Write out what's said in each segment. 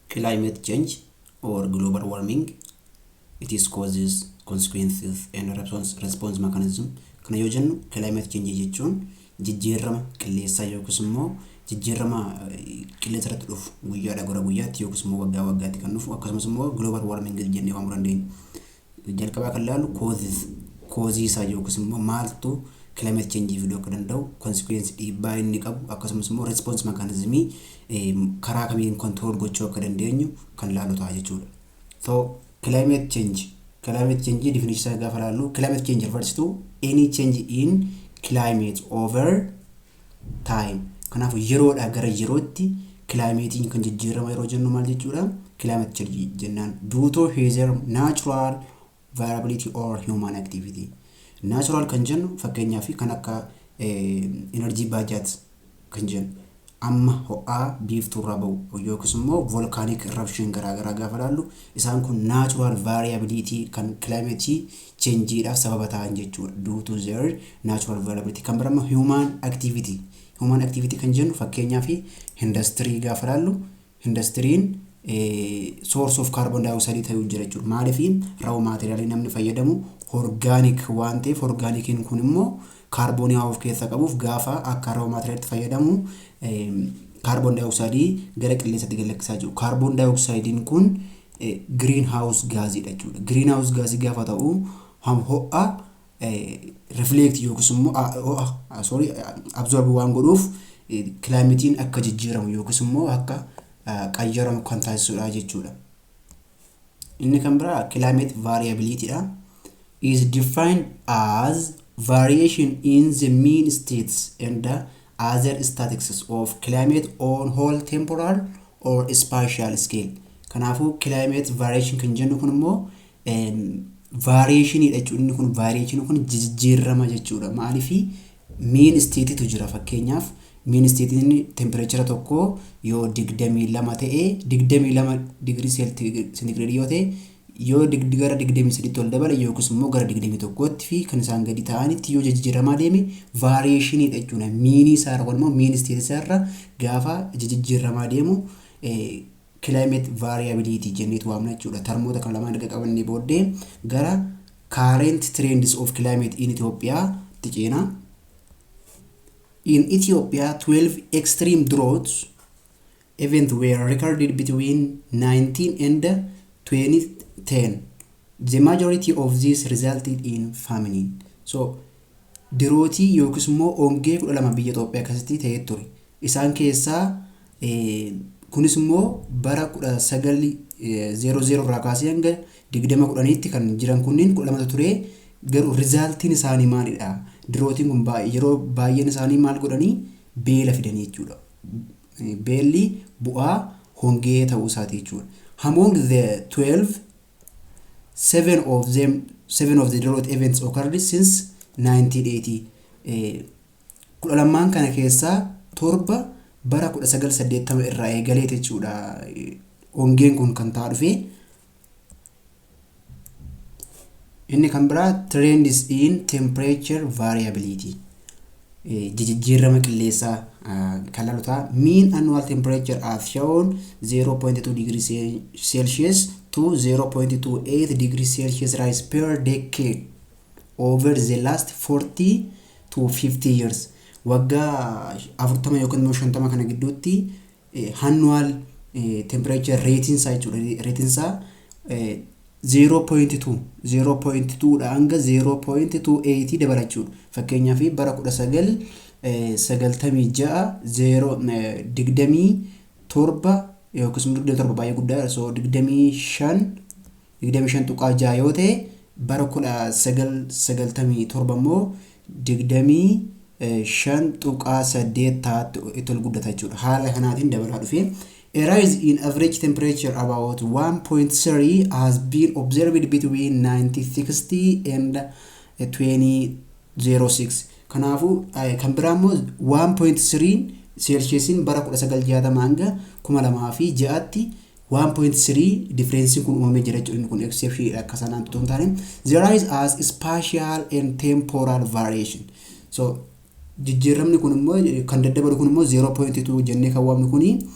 climate change or global warming, it is causes, consequences and response mechanism. Kana yoo jennu climate change jechuun jijjiirama qilleensaa yookiis immoo jijjiirama qilleensa irratti dhufu guyyaadhaa gara guyyaatti yookiis immoo waggaa waggaatti kan dhufu akkasumas immoo global warming jennee waamuu dandeenya. Jalqabaa kan ilaallu causes isaa yookiis immoo maaltu climate change fiduu akka danda'u, consequence dhiibbaa inni qabu akkasumas immoo response mechanism karaa kamiin control gochuu akka dandeenyu kan ilaallu ta'a jechuudha. So climate change definition gaafa ilaallu, climate change refers to any change in climate over time. Kanaaf yeroodhaa gara yerootti climate kan jijjiirama yeroo jennu maal jechuudha? Climate change jennaan due to either natural variability or human activity. Natural kan jennu fakkeenyaaf kan akka energy budget kan jennu amma ho'aa biiftuu irraa ba'u yookiis immoo volcanic eruption garaagaraa gaafa ilaallu isaan kun natural variability kan climate change dhaaf sababa ta'an jechuudha. Due to their natural variability. Kan biraa human activity kan jennu fakkeenyaaf industry gaafa ilaallu industry'n source of carbon dioxide ta'uu jira jechuudha. Maaliif raw material namni fayyadamu organic waan ta'eef organicin kun immoo carbon of keessa qabuuf gaafa akka raw material fayyadamu carbon dioxide gara qilleensaatti galakkisaa jiru. Carbon dioxide kun greenhouse gas jechuudha. Greenhouse gas gaafa ta'u ho'a reflect yookiis immoo absorb waan godhuuf climate akka jijjiiramu yookiis immoo akka qayyaramu kan taasisudha jechuudha. Inni kan biraa climate variability dha. Is defined as variation in the mean states and the other statistics of climate on whole temporal or spatial scale. Kanaafu climate variation kan jennu kun immoo variation jechuudha. Inni kun variation kun jijjiirama jechuudha. Maaliif mean state tu jira fakkeenyaaf mean state inni temperature tokko yoo 22 ta'e 22 degree centigrade yoo ta'e yoo gara 23 ol dabala yookiis immoo gara 21tti fi kan isaan gadi ta'anitti yoo jijjiiramaa deeme variation jechuudha. Mean isaa irra immoo mean state isaa irra gaafa jijjiiramaa deemu climate variability jenneetu waamna jechuudha. Termoota kan lamaan erga qabannee booddee gara current trends of climate in Ethiopia ticeena. In Ethiopia, 12 extreme droughts events were recorded between 19 and 2010. The majority of these resulted in famine. So, droughtii yookiis immoo ongee 12 biyya Itoophiyaa keessatti ta'ee ture. Isaan keessaa kunis immoo bara 1900 irraa kaasee hanga 2010tti kan jiran kunniin 12 ture. Garuu resultiin isaanii maalidha? Droughtiin kun yeroo baay'een isaanii maal godhanii beela fidanii jechuudha. Beelli bu'aa hongee ta'uu isaati jechuudha. Among the 12, 7 of the drought events occurred since 1980. Kudha kana keessaa torba bara 1980 irraa eegalee jechuudha. Hongeen kun kan ta'aa dhufe. Inni kan biraa trends in temperature variability. Jijjiirama qilleensaa kan ilaalu ta'a. Mean annual temperature as shown 0.2 degrees Celsius to 0.28 degrees Celsius rise per decade over the last 40 to 50 years. Waggaa 40 yookiin 50 kana gidduutti annual temperature rating isaa jechuudha. Rating isaa 0.2 dha hanga 0.28 dabalachuudha. Fakkeenyaaf bara 1996 27 yookiis 27 baay'ee guddaa so 25 tuqaa 6 yoo ta'e bara 1997 immoo 25 tuqaa 8 taatu itti ol guddata jechuudha. Haala kanaatiin dabalaa dhufe. A rise in average temperature about 1.3 has been observed between 1960 and 2006. Kanaafu kan biraa immoo 1.3 Celsiusin bara 1960 hanga 2006tti 1.3 difference kun uumamee jira jechuudha. Kun exception akka sanaan tutun taane. The rise as spatial and temporal variation. So jijjiiramni kun immoo kan daddabalu kun immoo 0.2 jennee kan waamnu kuni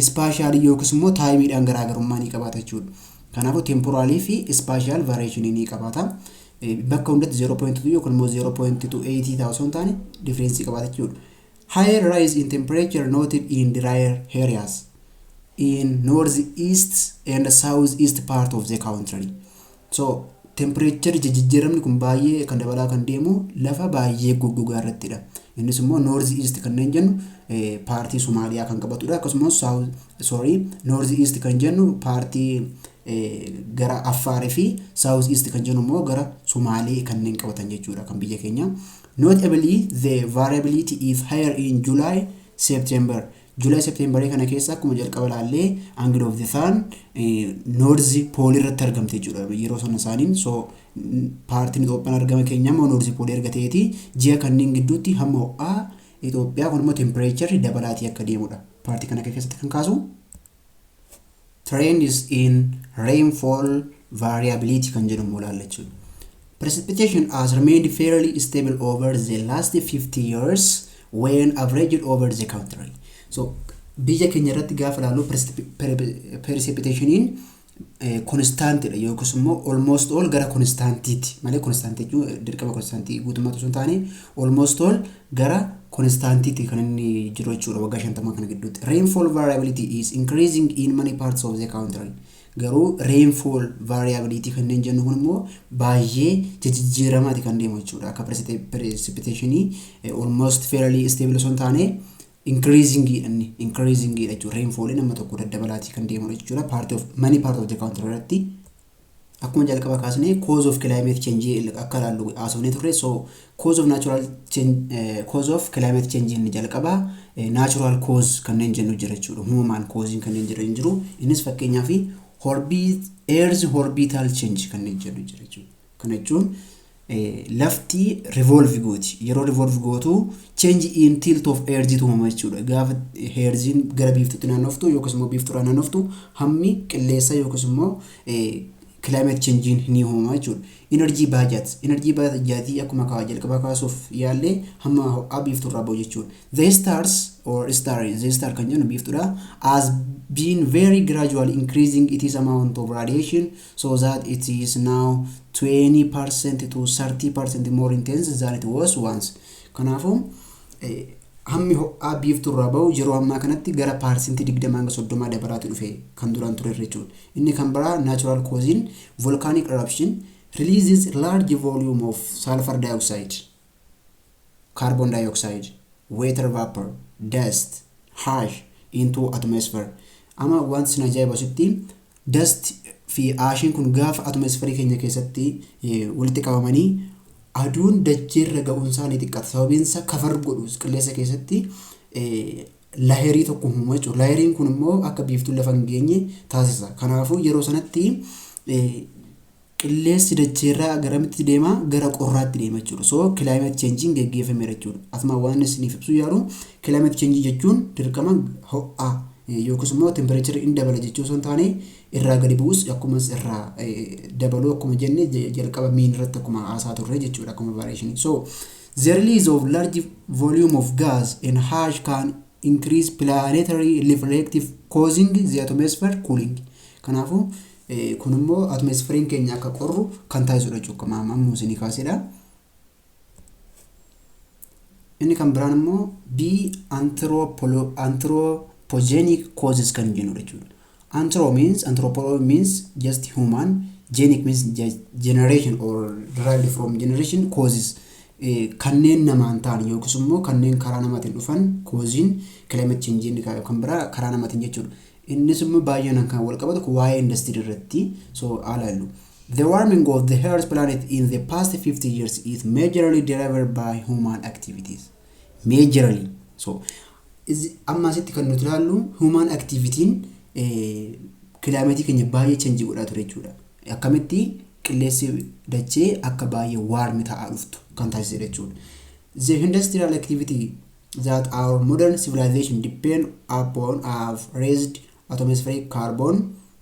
spatial yookiis immoo taayimiidhaan garaagarummaa ni qabaata jechuudha. Kanaafuu temporaalii fi spatial variation ni qabaata. Bakka hundatti 0.2 yookaan immoo 0.28 taasisuun taane difference qabaata jechuudha. Higher rise in temperature noted in drier areas in northeast and southeast part of the country. So temperature jijjiiramni kun baay'ee kan dabalaa kan deemu lafa baay'ee goggogaa irrattidha. Innis immoo northeast kanneen jennu paartii Somaaliyaa kan qabatudha. Akkasumas northeast kan jennu paartii gara Affaar fi southeast kan jennu immoo gara Somaalee kanneen qabatan jechuudha kan biyya keenya. Notably, the variability is higher in July, September. September kana keessa akkuma jalqaba laallee angle of the sun north pole irratti argamte jechuudha yeroo sana isaaniin. So paartiin Itoophiyaan argama keenya immoo north pole erga ta'eeti ji'a kanneen gidduutti hamma ho'aa Itoophiyaa kun immoo temperature dabalaatii akka deemudha. Paartii kana keessatti kan kaasu trend is in rainfall variability kan jedhamu ilaalla jechuudha. Precipitation has remained fairly stable over the last 50 years when averaged over the country. So biyya keenya irratti gaafa ilaallu precipitationin constant dha yookiis immoo almost all gara constantiiti malee constant jechuun dirqama constantii guutummaatu sun taane almost all gara constantiiti kan inni jiru jechuudha waggaa 50 kana gidduutti. Rainfall variability is increasing in many parts of the country. Garuu rainfall variability kanneen jennu kun immoo baay'ee jijjiiramaati kan deemu jechuudha. Akka precipitationii almost fairly stable sun taane increasing jechuudha. Rainfall nama tokko daddabalaati kan deemu jechuudha. Many part of the country irratti akkuma jalqaba kaasne cause of climate change akka laallu haasofnee turre. So cause of climate change inni jalqaba natural cause kanneen jennu jira jechuudha. Human cause kanneen jiru. Innis fakkeenyaaf Earth's orbital change kanneen jennu jira jechuudha. Kana jechuun lafti revolve gooti. Yeroo revolve gootu change in tilt of Earth uumama jechuudha. Gaafa Earthin gara biiftuutti naannoftu yookiis immoo biiftuurraa naannoftu hammi qilleensa yookiis immoo climate change ni uumama jechuudha. Energy budget akkuma kaawaa jalqaba kaasuuf yaallee hamma ho'aa biiftuurraa bahu jechuudha. The star kan jennu biiftuudha has been very gradually increasing its amount of radiation so that it is now 20% to 30% more intense than it was once. Kanaafuu hammi ho'aa biiftuurraa bahu yeroo ammaa kanatti gara paarsentii 20-30 dabalaatu dhufe kan duraan ture jechuudha. Inni kan biraa natural causing volcanic eruption releases large volume of sulfur dioxide, carbon dioxide, water vapor, dust, ash into atmosphere. Ama wanti sin ajaa'ibasitti dust fi ashiin kun gaafa atmosphere keenya keessatti walitti qabamanii aduun dacheerra ga'uun isaanii xiqqaata. Sababiinsa kafar godhu qilleensa keessatti laherii tokko uumama jechuudha. Laheriin kun immoo akka biiftuun lafa hin geenye taasisa. Kanaafuu yeroo sanatti qilleensi dacheerraa garamitti deema gara qorraatti deema jechuudha. So climate changing geggeeffameera jechuudha. Asuma waan isiniif ibsuu yaalu climate change jechuun dirqama ho'aa yookiis immoo temperature in dabala jechuu osoo hin taane irraa gadi bu'us akkuma irraa dabaluu akkuma jenne jalqaba miin irratti akkuma haasaa turre jechuudha akkuma variation. So the release of large volume of gas and ash can increase planetary reflective causing the atmosphere cooling. Kanaafuu kun immoo atmosphere keenya akka qorru kan taasisudha jechuudha ammoo isinii kaasedha. Inni kan biraan immoo anthropogenic causes kan jennu jechuudha. Anthropo means just human, genic means generation or derived from generation causes kanneen namaan ta'an yookiis immoo kanneen karaa namaatiin dhufan causing climate change inni kan biraa karaa namaatiin jechuudha. Innis immoo baay'inaan kan wal qabatu waa'ee industry irratti. So alaallu the warming of the Earth's planet in the past 50 years is majorly derived by human activities. Majorly. So amma asitti kan nuti ilaallu human activity climate keenya baay'ee change godhaa ture jechuudha. Akkamitti qilleensi dachee akka baay'ee warm ta'aa dhuftu kan taasisedha jechuudha. The industrial activity that our modern civilization depend upon have raised atmospheric carbon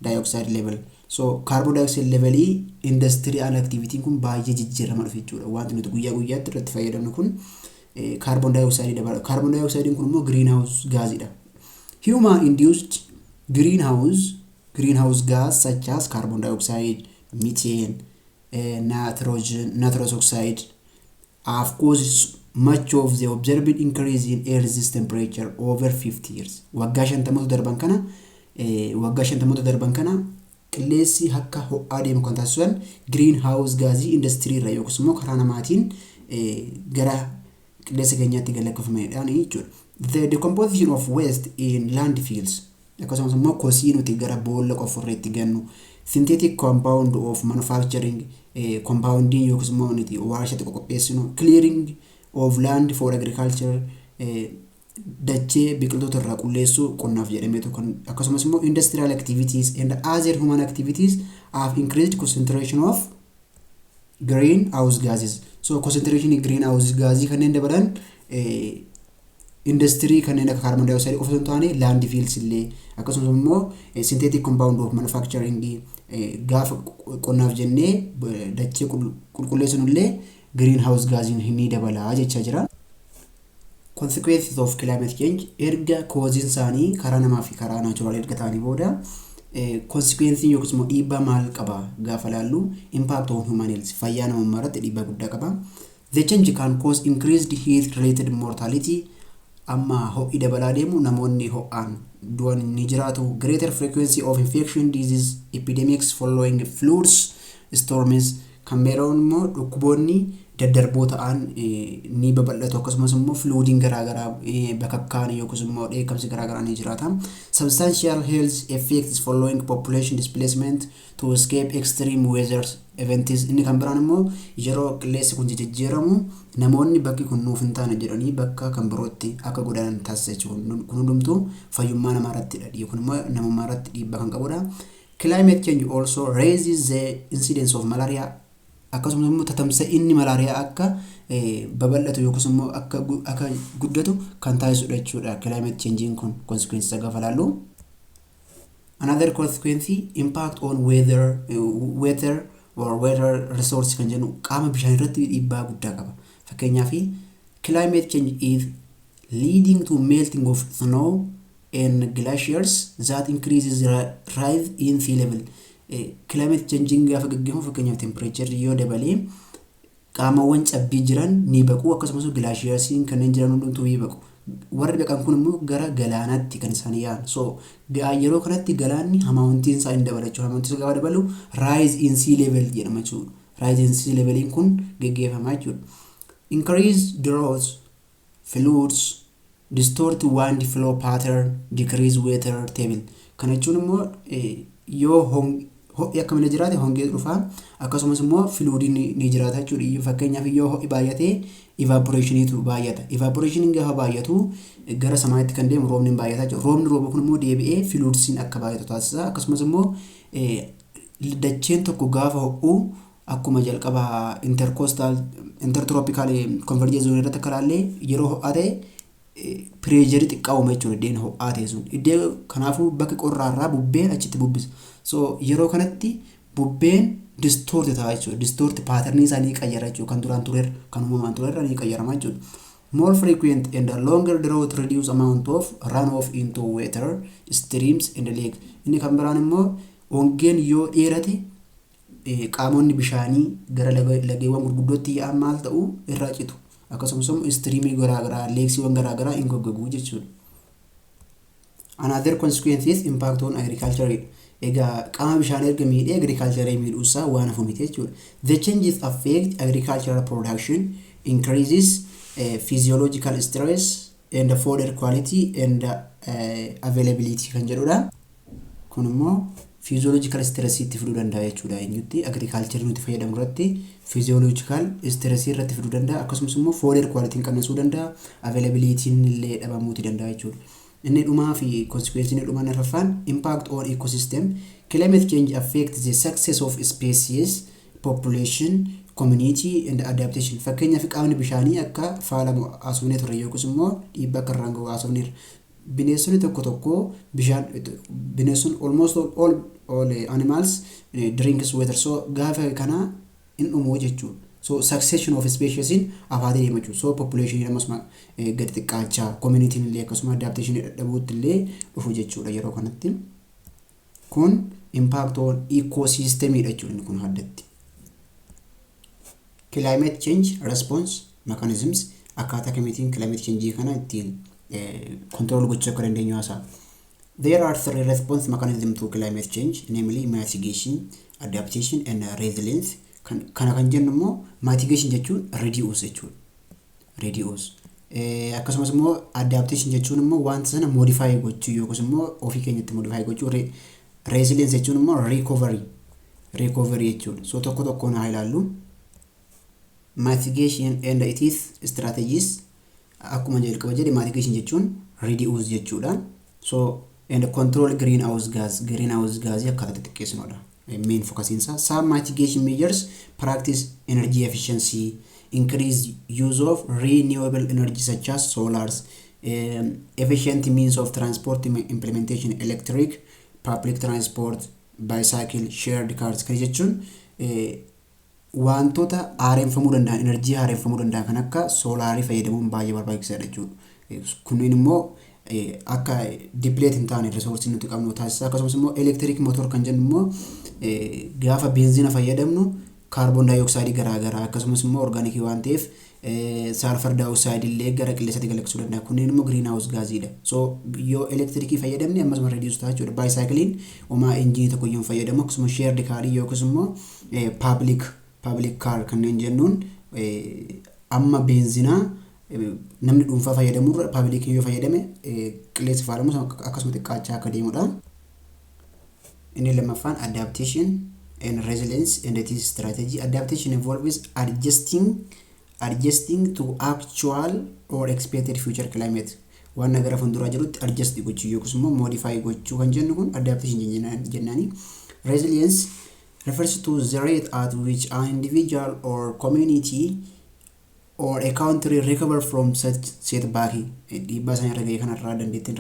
dioxide level. So carbon dioxide level industrial activity kun baay'ee jijjiirama dhufe jechuudha. Wanti nuti guyyaa guyyaatti irratti fayyadamnu kun carbon dioxide dabala. Carbon dioxide kun immoo greenhouse gas dha. Human induced greenhouse gas such as carbon dioxide, methane, nitrous oxide have caused much of the observed increase in Earth's temperature over 50 years. Waggaa 50 darban kana qilleensi akka ho'aa deemu kan taasisan greenhouse gaasii industirii irraa yookiis immoo karaa namaatiin gara qilleensa keenyaatti galakkifamedhaan jechuudha. The decomposition of waste in landfills akkasumas immoo kosii nuti gara boolla qofurreetti gannu synthetic compound of manufacturing compounding yookiis immoo nuti waarshatti qopheessinu clearing of land for agriculture dachee biqiltoota irraa qulleessuu qonnaaf jedhameetu kan akkasumas immoo industrial activities and other human activities have increased concentration of greenhouse gases. So concentration in greenhouse gases kanneen dabalan industry kanneen akka carbon dioxide of osoo taane landfills illee akkasumas immoo synthetic compound of manufacturing gaafa qonnaaf jennee dachee qulqulleessinu illee greenhouse gases ni dabalaa jechaa jira. Consequences of climate change erga causes isaanii karaa namaa fi karaa natural erga ta'anii booda consequences yookiis immoo dhiibbaa maal qaba gaafa laallu impact on human health fayyaa namummaa irratti dhiibbaa guddaa qaba. The change can cause increased heat related mortality amma ho'i dabalaa deemu namoonni ho'aan du'an ni jiraatu. Greater frequency of infection disease epidemics following floods storms kan beeroon immoo dhukkuboonni daddarboo ta'an ni babal'atu akkasumas immoo flooding garaagaraa bakakkaan yookiis immoo dheekkamsi garaagaraa ni jiraata. Substantial health effects following population displacement to escape extreme weather events inni kan biraan immoo yeroo qilleensi kun jijjiiramu namoonni bakki kun nuuf hin taane jedhanii bakka kan birootti akka godaanan taasisa jechuudha. Kun hundumtuu fayyummaa namaa irratti kun immoo namummaa irratti dhiibbaa kan qabudha. Climate change also raises the incidence of malaria akkasumas immoo tatamsa'inni malaariyaa akka babal'atu yookiis immoo akka guddatu kan taasisudha jechuudha. Climate change kun consequences gaafa laallu. Another consequence impact on weather resource kan jennu qaama bishaan irratti dhiibbaa guddaa qaba. Fakkeenyaaf climate change is leading to melting of snow and glaciers that increases rise in sea level. Climate changing gaafa gaggeeffamu fakkeenyaaf temperature yoo dabalee qaamawwan cabbii jiran ni baqu akkasumas glaciers kanneen jiran hundumtuu ni baqu. Warri baqan kun immoo gara galaanaatti kan isaan yaa'an. So yeroo kanatti galaanni amaawuntiin isaa hin dabalachuu amaawuntiin isaa gaafa dabalu rise in sea level jedhama jechuudha. Rise in sea level kun gaggeeffama jechuudha. Increase droughts, floods, distort wind flow pattern, decrease weather table. Kana jechuun immoo yoo ho'i akka malee jiraate hongee dhufaa akkasumas immoo floodiin ni jiraata jechuudha. Fakkeenyaaf yoo ho'i baay'ate evaporationitu baay'ata. Evaporationiin gaafa baay'atu gara samaatti kan deemu roobni baay'ata jechuudha. Roobni rooba kun immoo deebi'ee floodsiin akka baay'atu taasisa. Akkasumas immoo dacheen tokko gaafa ho'u akkuma jalqaba intertropical convergence zone irratti akka laallee yeroo ho'aa ta'e pressure xiqqaa uuma jechuudha iddeen ho'aa ta'e sun. Iddee kanaafuu bakka qorraarraa bubbeen achitti bubbisa. So yeroo kanatti bubbeen distort ta'a jechuudha. Distort pattern isaa ni qayyara jechuudha. Kan duraan tureerra kan uumamaan tureerra ni qayyarama jechuudha. More frequent and longer drought reduce amount of runoff into water streams and lake. Inni kan biraan immoo hongeen yoo dheerate qaamonni bishaanii gara lageewwan gurguddootti yaa'an maal ta'u irraa citu. Akkasumas immoo streamii garaagaraa leeksiiwwan garaagaraa hin goggogu jechuudha. Another consequences impact on agriculture. Egaa qaama bishaan erga miidhee agriculture miidhuusaa waan hafu miti jechuudha. The changes affect agricultural production, increases physiological stress and fodder quality and availability kan jedhudha. Kun immoo physiological stress itti fiduu danda'a jechuudha. Eenyutti agriculture nuti fayyadamu irratti physiological stress irratti fiduu danda'a. Akkasumas immoo fodder quality qannasuu danda'a. Availability illee dhabamuuti danda'a jechuudha. Inni dhumaa fi consequence inni dhumaa narrafaan impact on ecosystem. Climate change affects the success of species, population, community and adaptation. Fakkeenyaaf qaamni bishaanii akka faalamu haasofnee turre yookiis immoo dhiibbaa akka irraan gahu haasofneerra. Bineensonni tokko bishaan bineensonni almost all animals drinks water. So gaafa kana in dhumoo jechuudha. So succession of species in afaatee deema jechuudha. So population ammas gadi xiqqaachaa community illee akkasuma adaptation dhabuutti illee dhufu jechuudha yeroo kanatti. Kun impact on ecosystem jechuudha kun addatti. Climate change response mechanisms akkaataa kamiitiin climate change kana ittiin control gochuu akka dandeenyu haasa'a. There are three response mechanisms to climate change, namely mitigation, adaptation and resilience. Kana kan jennu immoo mitigation jechuun reduce jechuudha. Reduce. Akkasumas immoo adaptation jechuun immoo wanta sana modify gochuu yookiis immoo ofii keenyatti modify gochuu. Resilience jechuun immoo recovery. Recovery jechuudha. So tokko tokkoon haa ilaallu. Mitigation and its strategies. Akkuma jalqaba jedhe mitigation jechuun reduce jechuudha. So and control greenhouse gas akkaataa xiqqeessuudha. Main focus insa. Some mitigation measures practice energy efficiency, increase use of renewable energy such as solars, efficient means of transport implementation, electric, public transport, bicycle, shared cars. Kan jechuun wantoota haaromfamuu danda'an, energy haaromfamuu danda'an kan akka solaarii fayyadamuun baay'ee barbaachisaadha jechuudha. Kunneen immoo akka deplete hin taane resource nuti qabnu taasisa. Akkasumas immoo electric motor kan jennu immoo gaafa benzina fayyadamnu carbon dioxide garaagaraa akkasumas immoo organic waan ta'eef sulfur dioxide illee gara qilleensatti galaksuu danda'a. Kunneen immoo greenhouse gaasiidha. So yoo electric fayyadamne ammas reduce ta'a jechuudha. Bicycling homaa engine tokko yoo fayyadamu akkasumas shared car yookiis immoo public car kanneen jennuun amma benzina namni dhuunfaa fayyadamurra public yoo fayyadame qilleensi faalamus akkasuma xiqqaachaa akka deemudha. Inni lammaffaan adaptation and resilience and its strategy. Adaptation involves adjusting to actual or expected future climate. Waan nagara fuulduraa jirutti adjust gochuu yookiis immoo modify gochuu kan jennu kun adaptation jennaani. Resilience refers to the rate at which an individual or community or a country recover from such setback. Dhiibbaa isaanii irra ga'ee kanarraa dandeettiin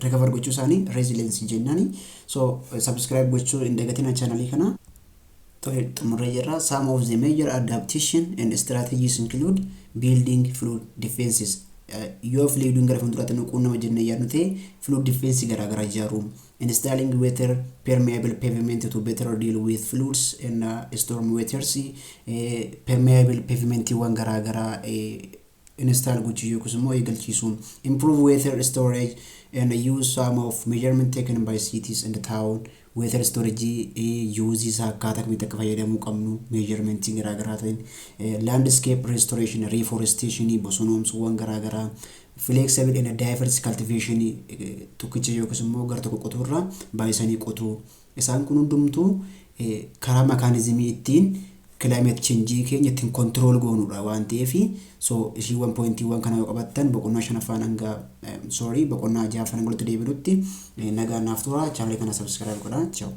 recover gochuu isaanii resilience jennaani. So subscribe gochuu hin dagatina channel kana. Xumurree jirra. Some of the major adaptation and strategies include building flood defenses. Yoo flooding gara fuulduraatti nu quunnama jennee yaadnu ta'e flood defense garaagaraa ijaaruun. Installing weather permeable pavement to better deal with floods and storm waters. Permeable pavement waan garaagaraa install gochuu yookiis immoo eegalchiisuun. Improve weather storage and use some of measurement taken by cities and town. Weather storage use isa akkaataa kamitti akka fayyadamuu qabnu measurement garaagaraa ta'in. Landscape restoration, reforestation, bosonoomsuuwwan garaagaraa. Flexible and diverse cultivation tokkicha yookiis immoo gara tokko qotuurraa baay'isanii qotuu. Isaan kun hundumtuu karaa mekaanizimii ittiin climate change keenya ittiin control goonuudha waan ta'eef. So ishiiwwan pointiiwwan kana yoo qabattan boqonnaa 5ffaan hanga boqonnaa 6ffaan hanga walitti deebinutti nagaa naaf tura. Channel kana subscribe godhaa. Ciao.